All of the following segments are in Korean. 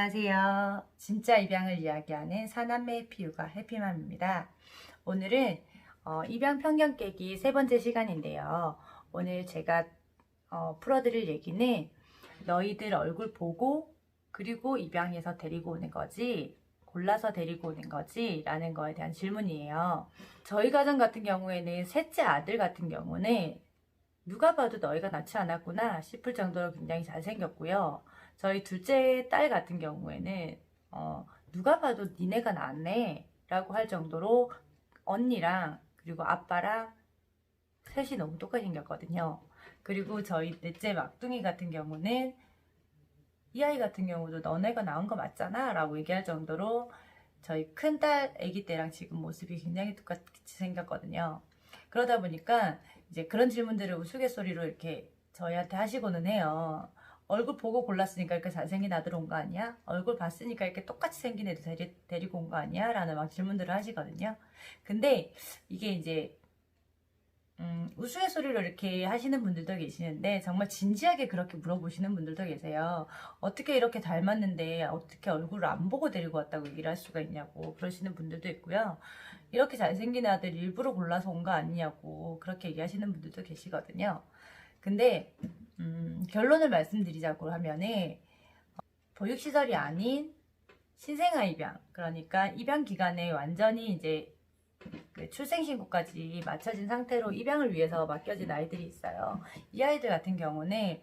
안녕하세요. 진짜 입양을 이야기하는 사남매 해피육아 해피맘입니다. 오늘은 입양 편견 깨기 세 번째 시간인데요. 오늘 제가 풀어드릴 얘기는 너희들 얼굴 보고 그리고 입양해서 데리고 오는 거지 골라서 데리고 오는 거지 라는 거에 대한 질문이에요. 저희 가정 같은 경우에는 셋째 아들 같은 경우는 누가 봐도 너희가 낳지 않았구나 싶을 정도로 굉장히 잘생겼고요. 저희 둘째 딸 같은 경우에는 누가 봐도 니네가 낳았네 라고 할 정도로 언니랑 그리고 아빠랑 셋이 너무 똑같이 생겼거든요. 그리고 저희 넷째 막둥이 같은 경우는 이 아이 같은 경우도 너네가 낳은 거 맞잖아 라고 얘기할 정도로 저희 큰딸 아기 때랑 지금 모습이 굉장히 똑같이 생겼거든요. 그러다 보니까 이제 그런 질문들을 우스갯소리로 이렇게 저희한테 하시고는 해요. 얼굴 보고 골랐으니까 이렇게 잘생긴 아들 온 거 아니야? 얼굴 봤으니까 이렇게 똑같이 생긴 애들 데리고 온 거 아니야? 라는 막 질문들을 하시거든요. 근데 이게 이제 우스갯소리로 이렇게 하시는 분들도 계시는데 정말 진지하게 그렇게 물어보시는 분들도 계세요. 어떻게 이렇게 닮았는데 어떻게 얼굴을 안 보고 데리고 왔다고 얘기를 할 수가 있냐고 그러시는 분들도 있고요. 이렇게 잘생긴 아들 일부러 골라서 온 거 아니냐고 그렇게 얘기하시는 분들도 계시거든요. 근데 결론을 말씀드리자고 하면은 보육시설이 아닌 신생아 입양, 그러니까 입양 기간에 완전히 이제 출생신고까지 맞춰진 상태로 입양을 위해서 맡겨진 아이들이 있어요. 이 아이들 같은 경우는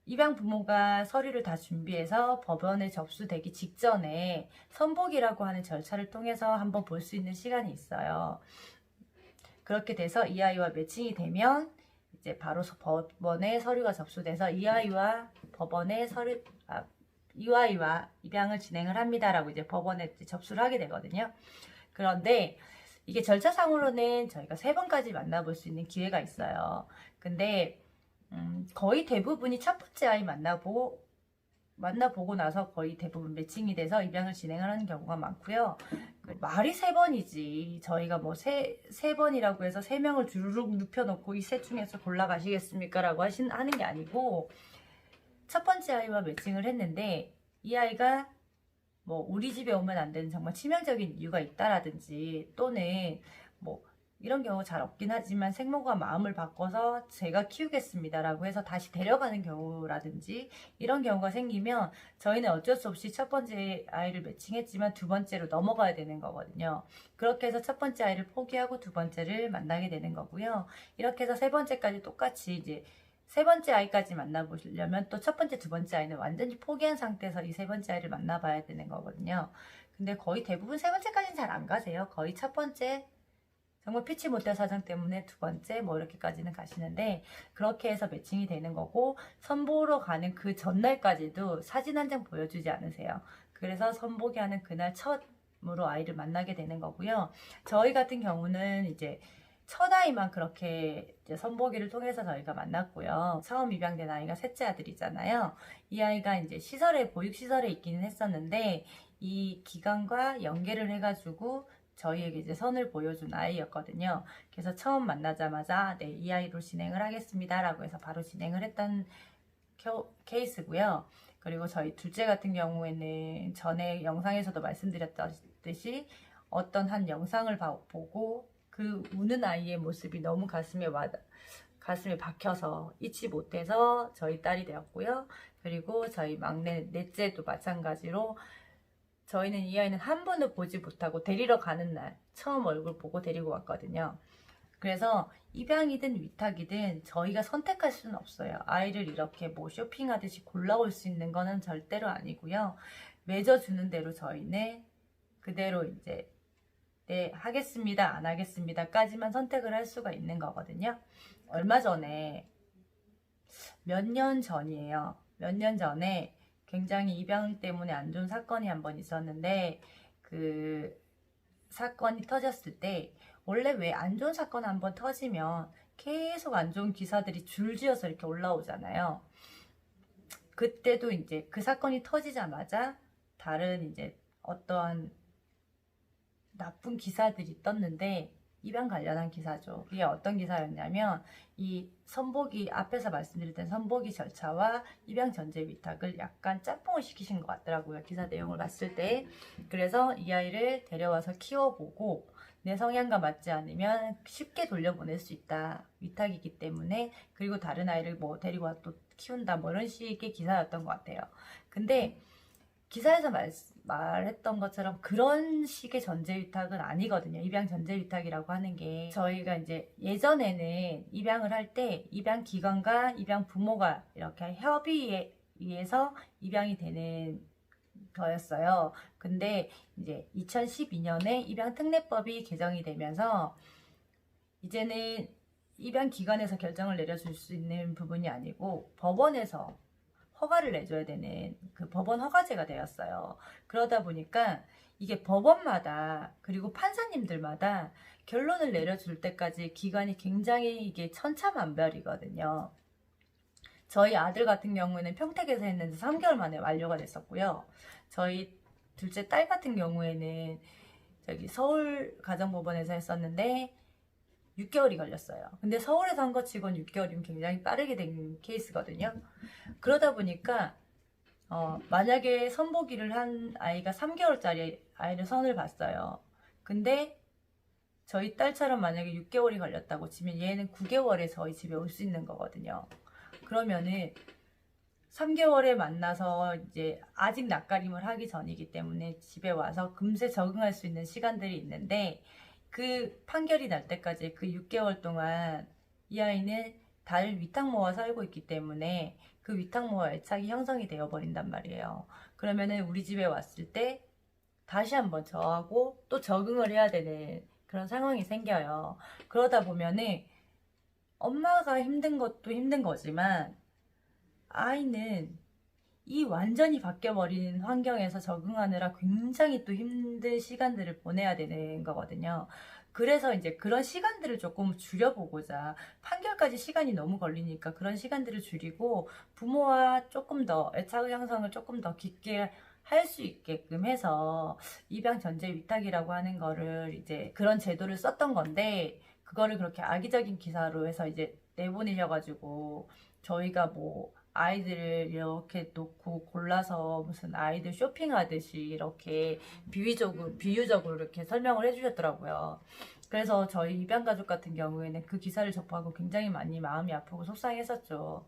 입양 부모가 서류를 다 준비해서 법원에 접수되기 직전에 선복이라고 하는 절차를 통해서 한번 볼 수 있는 시간이 있어요. 그렇게 돼서 이 아이와 매칭이 되면 이제 바로 법원에 서류가 접수돼서 이 아이와 이 아이와 입양을 진행을 합니다라고 이제 법원에 접수를 하게 되거든요. 그런데 이게 절차상으로는 저희가 3번까지 만나볼 수 있는 기회가 있어요. 근데 거의 대부분이 첫 번째 아이 만나보고 나서 거의 대부분 매칭이 돼서 입양을 진행을 하는 경우가 많고요. 말이 3번이지 저희가 뭐 세 번이라고 해서 3명을 주르륵 눕혀놓고 이 셋 중에서 골라가시겠습니까? 라고 하는 게 아니고 첫 번째 아이와 매칭을 했는데 이 아이가 뭐 우리 집에 오면 안 되는 정말 치명적인 이유가 있다라든지 또는 뭐 이런 경우 잘 없긴 하지만 생모가 마음을 바꿔서 제가 키우겠습니다라고 해서 다시 데려가는 경우라든지 이런 경우가 생기면 저희는 어쩔 수 없이 첫 번째 아이를 매칭했지만 두 번째로 넘어가야 되는 거거든요. 그렇게 해서 첫 번째 아이를 포기하고 두 번째를 만나게 되는 거고요. 이렇게 해서 세 번째까지 똑같이 이제 세 번째 아이까지 만나보시려면 또 첫 번째, 두 번째 아이는 완전히 포기한 상태에서 이 세 번째 아이를 만나봐야 되는 거거든요. 근데 거의 대부분 세 번째까지는 잘 안 가세요. 거의 첫 번째, 정말 피치 못할 사정 때문에 두 번째 뭐 이렇게까지는 가시는데 그렇게 해서 매칭이 되는 거고 선보러 가는 그 전날까지도 사진 한 장 보여주지 않으세요. 그래서 선보기 하는 그날 처음으로 아이를 만나게 되는 거고요. 저희 같은 경우는 이제 첫 아이만 그렇게 이제 선보기를 통해서 저희가 만났고요. 처음 입양된 아이가 셋째 아들이잖아요. 이 아이가 이제 보육시설에 있기는 했었는데 이 기관과 연계를 해가지고 저희에게 이제 선을 보여준 아이였거든요. 그래서 처음 만나자마자 네, 이 아이로 진행을 하겠습니다 라고 해서 바로 진행을 했던 케이스고요. 그리고 저희 둘째 같은 경우에는 전에 영상에서도 말씀드렸듯이 어떤 한 영상을 보고 그 우는 아이의 모습이 너무 가슴에 박혀서 잊지 못해서 저희 딸이 되었고요. 그리고 저희 막내 넷째도 마찬가지로 저희는 이 아이는 한 번도 보지 못하고 데리러 가는 날 처음 얼굴 보고 데리고 왔거든요. 그래서 입양이든 위탁이든 저희가 선택할 수는 없어요. 아이를 이렇게 뭐 쇼핑하듯이 골라올 수 있는 거는 절대로 아니고요. 맺어주는 대로 저희는 그대로 이제 네, 하겠습니다, 안 하겠습니다까지만 선택을 할 수가 있는 거거든요. 얼마 전에 몇 년 전이에요. 몇 년 전에 굉장히 입양 때문에 안 좋은 사건이 한 번 있었는데 그 사건이 터졌을 때 원래 왜 안 좋은 사건 한 번 터지면 계속 안 좋은 기사들이 줄지어서 이렇게 올라오잖아요. 그때도 이제 그 사건이 터지자마자 다른 이제 어떠한 나쁜 기사들이 떴는데 입양 관련한 기사죠. 이게 어떤 기사였냐면 이 선보기 앞에서 말씀드렸던 선보기 절차와 입양 전제 위탁을 약간 짬뽕을 시키신 것 같더라고요. 기사 내용을 봤을 때. 그래서 이 아이를 데려와서 키워보고 내 성향과 맞지 않으면 쉽게 돌려보낼 수 있다. 위탁이기 때문에. 그리고 다른 아이를 뭐 데리고 와 또 키운다. 뭐 이런 식의 기사였던 것 같아요. 근데 기사에서 말했던 것처럼 그런 식의 전제 위탁은 아니거든요. 입양 전제 위탁이라고 하는 게 저희가 이제 예전에는 입양을 할 때 입양 기관과 입양 부모가 이렇게 협의에 의해서 입양이 되는 거였어요. 근데 이제 2012년에 입양특례법이 개정이 되면서 이제는 입양 기관에서 결정을 내려줄 수 있는 부분이 아니고 법원에서 허가를 내줘야 되는 그 법원 허가제가 되었어요. 그러다 보니까 이게 법원마다 그리고 판사님들마다 결론을 내려줄 때까지 기간이 굉장히 이게 천차만별이거든요. 저희 아들 같은 경우에는 평택에서 했는데 3개월 만에 완료가 됐었고요. 저희 둘째 딸 같은 경우에는 저기 서울 가정법원에서 했었는데 6개월이 걸렸어요. 근데 서울에서 한 것 치곤 6개월이면 굉장히 빠르게 된 케이스거든요. 그러다 보니까 만약에 선보기를 한 아이가 3개월짜리 아이를 선을 봤어요. 근데 저희 딸처럼 만약에 6개월이 걸렸다고 치면 얘는 9개월에 저희 집에 올 수 있는 거거든요. 그러면은 3개월에 만나서 이제 아직 낯가림을 하기 전이기 때문에 집에 와서 금세 적응할 수 있는 시간들이 있는데 그 판결이 날 때까지 그 6개월 동안 이 아이는 다른 위탁모와 살고 있기 때문에 그 위탁모와 애착이 형성이 되어 버린단 말이에요. 그러면은 우리 집에 왔을 때 다시 한번 저하고 또 적응을 해야 되는 그런 상황이 생겨요. 그러다 보면은 엄마가 힘든 것도 힘든 거지만 아이는 이 완전히 바뀌어버린 환경에서 적응하느라 굉장히 또 힘든 시간들을 보내야 되는 거거든요. 그래서 이제 그런 시간들을 조금 줄여보고자 판결까지 시간이 너무 걸리니까 그런 시간들을 줄이고 부모와 조금 더 애착 형성을 조금 더 깊게 할 수 있게끔 해서 입양 전제 위탁이라고 하는 거를 이제 그런 제도를 썼던 건데 그거를 그렇게 악의적인 기사로 해서 이제 내보내셔가지고 저희가 뭐 아이들을 이렇게 놓고 골라서 무슨 아이들 쇼핑하듯이 이렇게 비유적으로 이렇게 설명을 해주셨더라고요. 그래서 저희 입양가족 같은 경우에는 그 기사를 접하고 굉장히 많이 마음이 아프고 속상했었죠.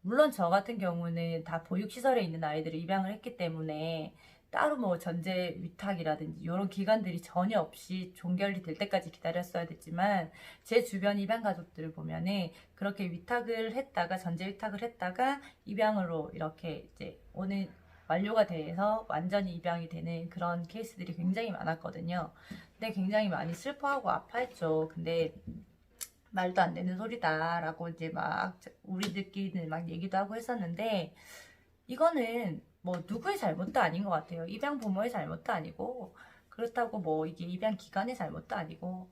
물론 저 같은 경우는 다 보육시설에 있는 아이들을 입양을 했기 때문에 따로 뭐 전제 위탁이라든지 이런 기간들이 전혀 없이 종결이 될 때까지 기다렸어야 됐지만 제 주변 입양 가족들을 보면은 그렇게 위탁을 했다가 전제 위탁을 했다가 입양으로 이렇게 이제 오늘 완료가 돼서 완전히 입양이 되는 그런 케이스들이 굉장히 많았거든요. 근데 굉장히 많이 슬퍼하고 아파했죠. 근데 말도 안 되는 소리다라고 이제 막 우리들끼리는 막 얘기도 하고 했었는데 이거는 뭐 누구의 잘못도 아닌 것 같아요. 입양 부모의 잘못도 아니고 그렇다고 뭐 이게 입양 기관의 잘못도 아니고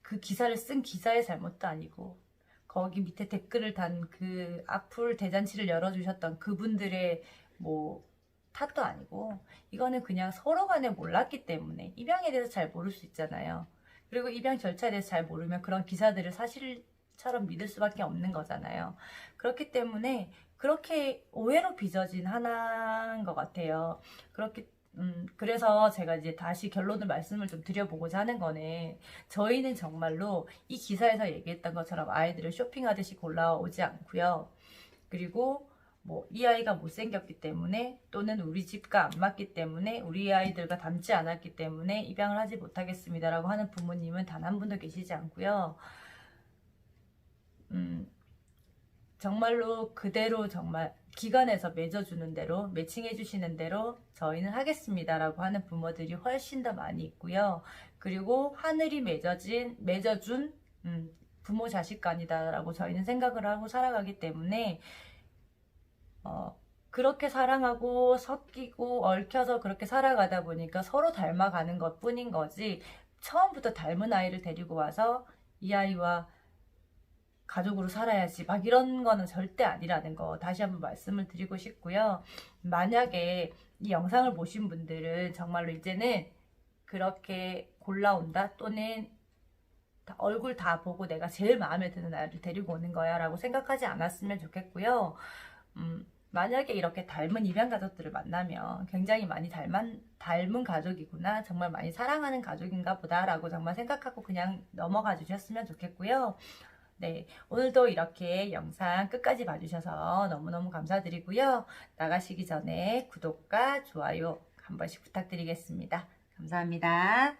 그 기사를 쓴 기자의 잘못도 아니고 거기 밑에 댓글을 단 그 악플 대잔치를 열어주셨던 그분들의 뭐 탓도 아니고 이거는 그냥 서로 간에 몰랐기 때문에 입양에 대해서 잘 모를 수 있잖아요. 그리고 입양 절차에 대해서 잘 모르면 그런 기사들을 사실처럼 믿을 수밖에 없는 거잖아요. 그렇기 때문에 그렇게 오해로 빚어진 하나인 것 같아요. 그래서 제가 이제 다시 결론을 말씀을 좀 드려보고자 하는 거는 저희는 정말로 이 기사에서 얘기했던 것처럼 아이들을 쇼핑하듯이 골라오지 않고요. 그리고 뭐 이 아이가 못생겼기 때문에 또는 우리 집과 안 맞기 때문에 우리 아이들과 닮지 않았기 때문에 입양을 하지 못하겠습니다라고 하는 부모님은 단 한 분도 계시지 않고요. 정말로 그대로 정말 기관에서 맺어주는 대로 매칭해 주시는 대로 저희는 하겠습니다라고 하는 부모들이 훨씬 더 많이 있고요. 그리고 하늘이 맺어준 부모 자식 간이다라고 저희는 생각을 하고 살아가기 때문에 그렇게 사랑하고 섞이고 얽혀서 그렇게 살아가다 보니까 서로 닮아가는 것 뿐인 거지 처음부터 닮은 아이를 데리고 와서 이 아이와 가족으로 살아야지 막 이런 거는 절대 아니라는 거 다시 한번 말씀을 드리고 싶고요. 만약에 이 영상을 보신 분들은 정말로 이제는 그렇게 골라온다 또는 얼굴 다 보고 내가 제일 마음에 드는 아이를 데리고 오는 거야 라고 생각하지 않았으면 좋겠고요. 만약에 이렇게 닮은 입양 가족들을 만나면 굉장히 많이 닮은 가족이구나, 정말 많이 사랑하는 가족인가 보다 라고 정말 생각하고 그냥 넘어가 주셨으면 좋겠고요. 네, 오늘도 이렇게 영상 끝까지 봐주셔서 너무너무 감사드리고요. 나가시기 전에 구독과 좋아요 한 번씩 부탁드리겠습니다. 감사합니다.